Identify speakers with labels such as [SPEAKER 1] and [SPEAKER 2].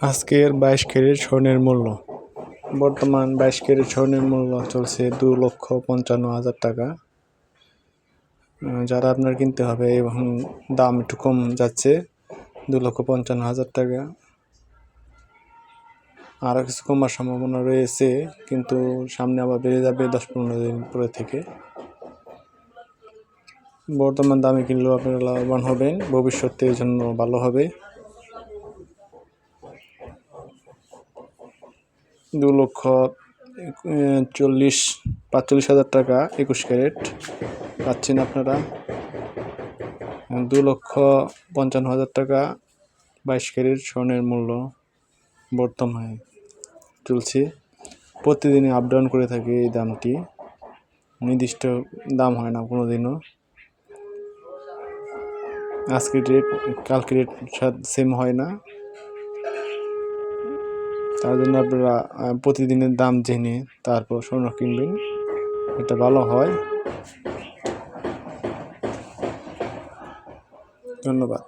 [SPEAKER 1] আজকের 22 ক্যারেট স্বর্ণের মূল্য বর্তমান 22 ক্যারেট স্বর্ণের মূল্য চলছে 2,55,000 টাকা। যারা আপনার কিনতে হবে এবং দাম একটু কম যাচ্ছে 2,55,000 টাকা। আরও কিছু কমার সম্ভাবনা রয়েছে, কিন্তু সামনে আবার বেড়ে যাবে 10-15 দিন পরে থেকে। বর্তমান দামে কিনলেও আপনারা লাভবান হবেন, ভবিষ্যতে এর জন্য ভালো হবে। 2,45,000 টাকা 21 ক্যারেট পাচ্ছেন আপনারা। 2,55,000 টাকা 22 ক্যারেট স্বর্ণের মূল্য বর্তমানে চলছে। প্রতিদিনই আপ ডাউন করে থাকে এই দামটি, নির্দিষ্ট দাম হয় না কোনোদিনও। আজকের রেট কালকের রেট সেম হয় না, তার জন্য আপনারা প্রতিদিনের দাম জেনে তারপর স্বর্ণ কিনবেন, এটা ভালো হয়। ধন্যবাদ।